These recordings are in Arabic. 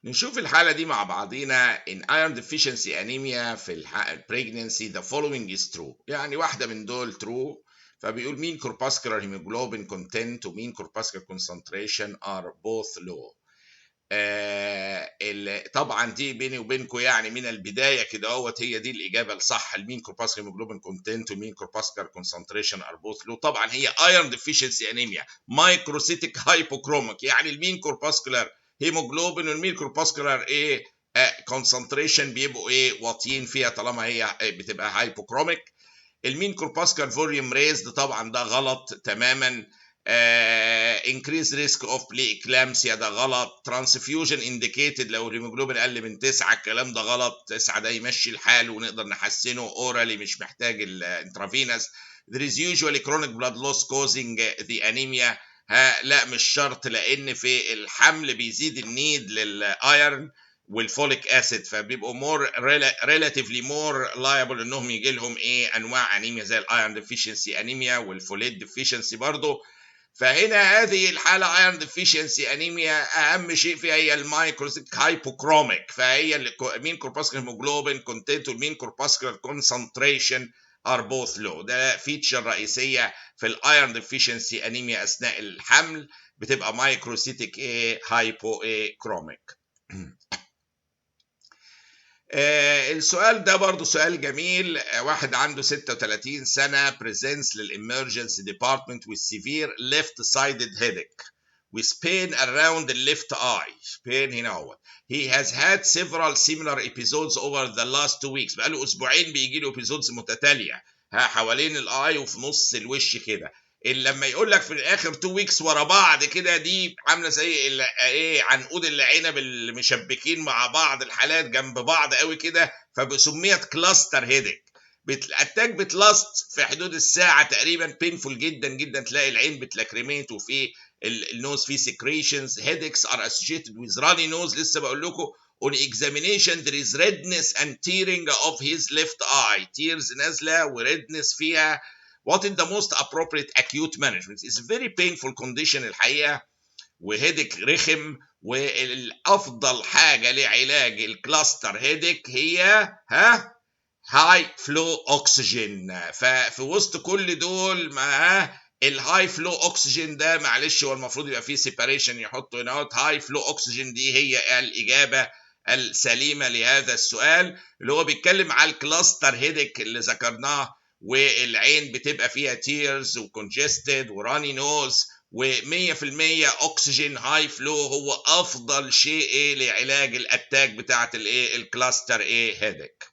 نشوف الحالة دي مع بعضينا. in iron deficiency anemia في pregnancy the following is true. يعني واحدة من دول true. فبيقول mean corpuscular hemoglobin content و mean corpuscular concentration are both low. طبعا دي بيني وبينكم يعني من البداية كده اهوت هي دي الإجابة الصح. المين corpuscular hemoglobin content ومين corpuscular concentration are both low. طبعا هي iron deficiency anemia microcytic hypochromic. يعني المين corpuscular هيموجلوبين والمين كورباسكولار ايه كونسنتريشن بيبقوا ايه واطيين فيها طالما هي بتبقى هايبوكروميك. المين كورباسكولار فوليوم ريزد طبعا ده غلط تماما. increase risk of preeclampsia ده غلط. transfusion indicated لو الهيموجلوبين اقل من 9 الكلام ده غلط. 9 ده يمشي الحال ونقدر نحسنه اورالي مش محتاج الانترافينوس. there is usually chronic blood loss causing the anemia. لا مش شرط لان في الحمل بيزيد النيد للايرن والفوليك اسيد فبيبقوا مور ريلاتيفلي مور لايبل انهم يجي لهم ايه انواع انيميا زي الايرن ديفيشنسي انيميا والفوليت ديفيشنسي برضه. فهنا هذه الحاله ايرن ديفيشنسي انيميا اهم شيء فيها هي المايكروسيك هايبوكروميك. فهي المين كورباسكولار هيموجلوبين كونتنت والمين كورباسكولار كونسنتريشن are both low. ده فيتشر رئيسيه في الايرن ديفيشنسي انيميا اثناء الحمل بتبقى مايكروسيتيك ايه هايبو ايه كروميك. السؤال ده برضو سؤال جميل. واحد عنده 36 سنة presents للإمرجنسي department with severe left-sided headache with pain around the left eye. pain هنا هو. He has had several similar episodes over the last 2 weeks. بقاله أسبوعين بيجي له episodes متتالية حوالين الآي وفي نص الوش كده. اللي لما يقول لك في الاخر 2 ويكس ورا بعض كده دي عامله زي ايه عنقود العنب اللي مشبكين مع بعض الحالات جنب بعض قوي كده فسميت كلاستر هيدك. الاتاك بتلاست في حدود الساعه تقريبا. بينفول جدا جدا تلاقي العين بتلاكريميت وفي النوز فيه سكريشنز. headaches are associated with runny nose. لسه بقول لكم on examination there is redness and tearing of his left eye. tears نازله وredness فيها. What is the most appropriate acute management? It's a very painful condition الحقيقة وهيدك رخم. والأفضل حاجة لعلاج الكلاستر هيدك هي هاي فلو أكسجين. ففي وسط كل دول ما الهاي فلو أكسجين ده معلش هو المفروض يبقى فيه سيباريشن يحطوا هنا. هاي فلو أكسجين دي هي الإجابة السليمة لهذا السؤال اللي هو بيتكلم على الكلاستر هيدك اللي ذكرناه والعين بتبقى فيها تيرز وكونجستد وراني نوز و100% اكسجين هاي فلو هو افضل شيء ايه لعلاج الاتاك بتاعه الايه الكلاستر ايه هيدك.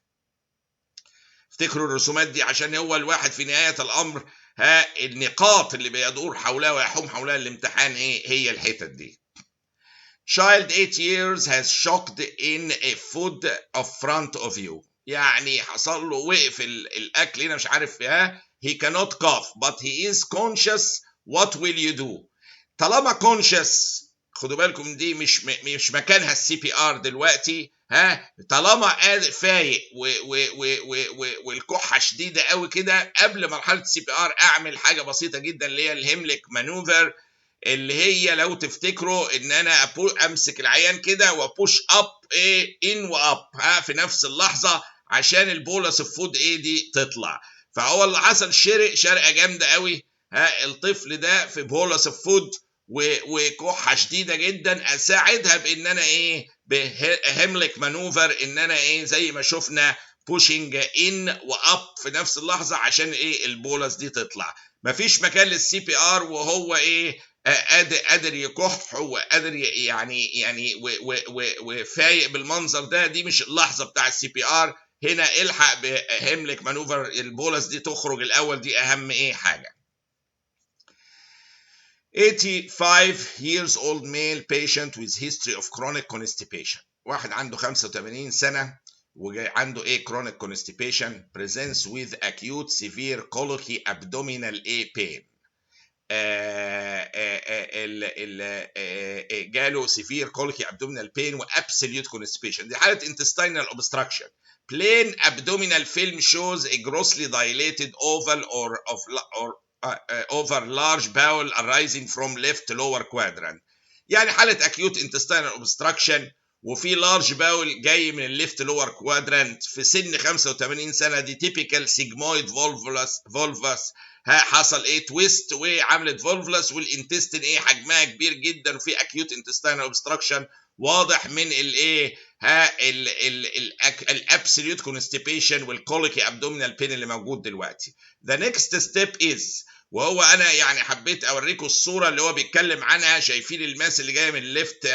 افتكروا الرسومات دي عشان هو الواحد في نهايه الامر النقاط اللي بيدور حولها ويحوم حولها الامتحان ايه هي الحتت دي. Child 8 years has shocked in a food of front of you. يعني حصل له وقف الاكل هنا مش عارف he cannot cough but he is conscious. what will you do؟ طالما conscious خدوا بالكم دي مش مكانها السي بي ار دلوقتي. طالما فايق والكحه شديده قوي كده قبل مرحله السي بي ار اعمل حاجه بسيطه جدا اللي هي الهيمليك مانوفر اللي هي لو تفتكروا ان انا امسك العيان كده وابوش اب ايه ان واب في نفس اللحظه عشان البولس الفود ايه دي تطلع. فهو اللي حصل شرقه جامده قوي. الطفل ده في بولس الفود وكحه شديده جدا اساعدها بان انا ايه بهيمليك مانوفر ان انا ايه زي ما شفنا بوشنج ان واب في نفس اللحظه عشان ايه البولس دي تطلع. مفيش مكان للسي بي ار وهو ايه قادر يكح وقادر يعني وفايق بالمنظر ده. دي مش اللحظه بتاع السي بي ار. هنا الحق بهيمليك مانوفر البولس دي تخرج الاول. دي اهم ايه حاجه. 85 years old male patient with history of chronic constipation. واحد عنده 85 سنه وعنده ايه chronic constipation presents with acute severe colicky abdominal pain. جاله severe colicky abdominal pain و absolute constipation. دي حالة intestinal obstruction. Plain abdominal film shows a grossly dilated oval or over large bowel arising from left lower quadrant. يعني حالة acute intestinal obstruction وفي لارج باول جاي من الليفت لور كوادرانت في سن 85 سنه، دي تيبيكال سيجمويد فولفاس حصل ايه تويست وعملت فولفلس، والانتستين ايه حجمها كبير جدا وفي اكيوت انتستينال اوبستراكشن واضح من الايه الابسوليوت كونستيبيشن والكوليكي ابدومينال بين اللي موجود دلوقتي. The next step is، وهو انا يعني حبيت اوريكم الصوره اللي هو بيتكلم عنها، شايفين الماس اللي جايه من الليفت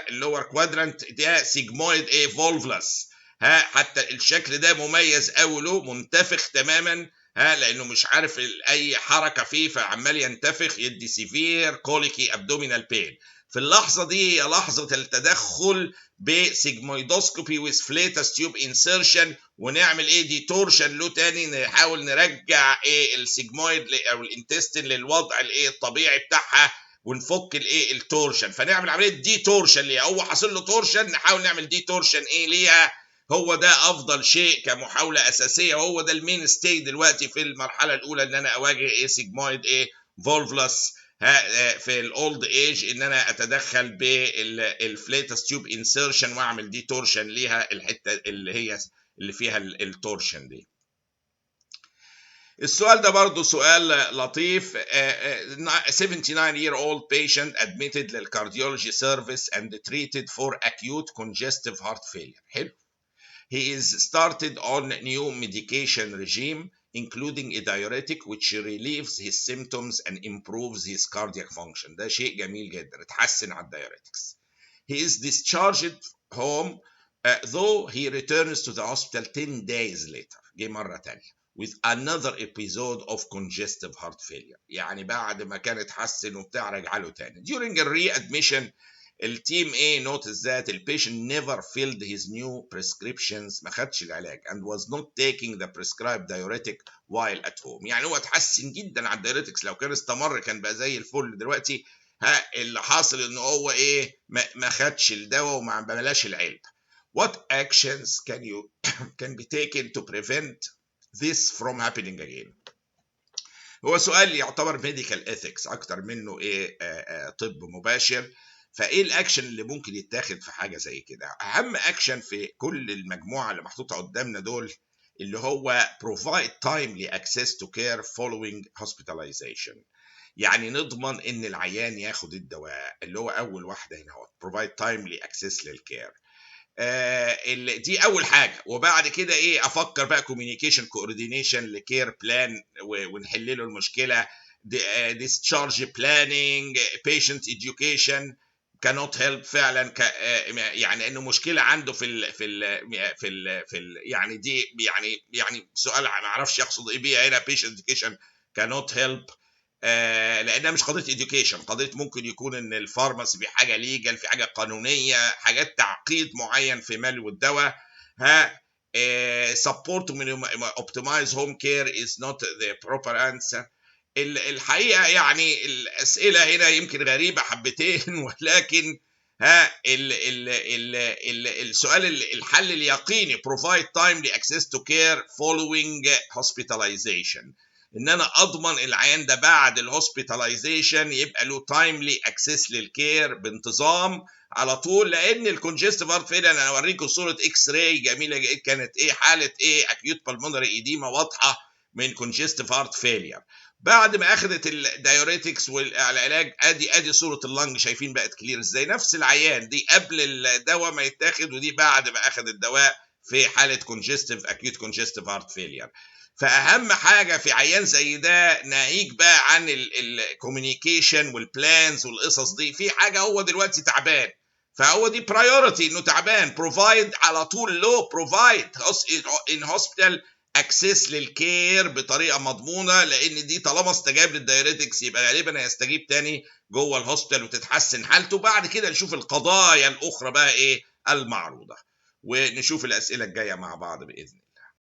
اللور كوادرانت ده سيجمويد ايه فولفلس، حتى الشكل ده مميز قوي له، منتفخ تماما لانه مش عارف اي حركه فيه فعمال ينتفخ، يدي سيفير كوليكي ابدومينال بين. في اللحظه دي هي لحظه التدخل بسيجمويدوسكوبي ويز فليتس تيوب انسيرشن، ونعمل ايه ديتورشن له تاني، نحاول نرجع ايه السيجمويد او الانتستين للوضع الايه الطبيعي بتاعها، ونفك الايه التورشن، فنعمل عمليه ديتورشن ليها. هو حاصل له تورشن، نحاول نعمل ديتورشن ايه ليها. هو ده افضل شيء كمحاوله اساسيه، وهو ده المين ستي دلوقتي في المرحله الاولى، ان انا اواجه ايه سيجمويد ايه فولفلس في الاولد ايج، ان انا اتدخل بالفليتس تيوب انسيرشن واعمل دي تورشن ليها الحته اللي هي اللي فيها التورشن دي. السؤال ده برضو سؤال لطيف. 79-year-old patient admitted للكارديولوجي سيرفيس and treated for acute congestive heart failure. حلو. He is started on new medication regime including a diuretic which relieves his symptoms and improves his cardiac function. ده شيء جميل جدا، اتحسن على الدايوريتكس. He is discharged home though he returns to the hospital 10 days later. جه مرة تانية with another episode of congestive heart failure. يعني بعد ما كان اتحسن وبتاع رجع له تاني. During a readmission التيم ايه noticed that the patient never filled his new prescriptions، ما خدش العلاج and was not taking the prescribed diuretic while at home. يعني هو اتحسن جدا على الدايوريتكس، لو كان استمر كان بقى زي الفل دلوقتي. اللي حاصل ان هو ايه ما خدش الدواء وما عملش العلب. What actions can be taken to prevent this from happening again؟ هو سؤال يعتبر medical ethics اكتر منه ايه طب مباشر. فايه الاكشن اللي ممكن يتاخد في حاجه زي كده؟ اهم اكشن في كل المجموعه اللي محطوطه قدامنا دول اللي هو provide timely access to care following hospitalization. يعني نضمن ان العيان ياخد الدواء، اللي هو اول واحده هنا هو provide timely access للكير. دي اول حاجه. وبعد كده ايه افكر بقى communication coordination لكير بلان ونحل له المشكله. discharge planning patient education cannot help فعلا يعني انه مشكله عنده في يعني دي يعني سؤال ما اعرفش يقصد ايه بيها هنا patient education cannot help، لانها مش قضيه education، قضيه ممكن يكون ان الفارماسي في حاجه ليجل، في حاجه قانونيه، حاجات تعقيد معين في مال والدواء. support optimize home care is not the proper answer. الحقيقه يعني الاسئله هنا يمكن غريبه حبتين، ولكن السؤال الحل اليقيني provide timely access to care following hospitalization، ان انا اضمن العيان ده بعد الهوسبيتاليزيشن يبقى له تايملي اكسس للكير بانتظام على طول. لان الكونجستيف هارت فيلير انا اوريكم صوره اكس راي جميله كانت ايه حاله ايه اكيوت بالمونري ايديما واضحه من كونجستيف هارت فيلير. بعد ما اخذت الدايوريتكس والعلاج ادي صوره اللنج، شايفين بقت كلير ازاي؟ نفس العيان دي قبل الدواء ما يتاخد ودي بعد ما اخذ الدواء في حاله كونجستيف اكيوت كونجستيف هارت فيلير. فاهم حاجه في عيان زي ده ناهيك بقى عن الكوميونيكيشن والبلانز والقصص دي، في حاجه هو دلوقتي تعبان، فهو دي برايورتي انه تعبان، بروفايد على طول له بروفايد ان هوسبيتال اكسس للكير بطريقه مضمونه، لان دي طالما استجاب للدايوريتكس يبقى غالبا هيستجيب تاني جوه الهوسبيتال وتتحسن حالته. بعد كده نشوف القضايا الاخرى بقى ايه المعروضه، ونشوف الاسئله الجايه مع بعض باذن الله.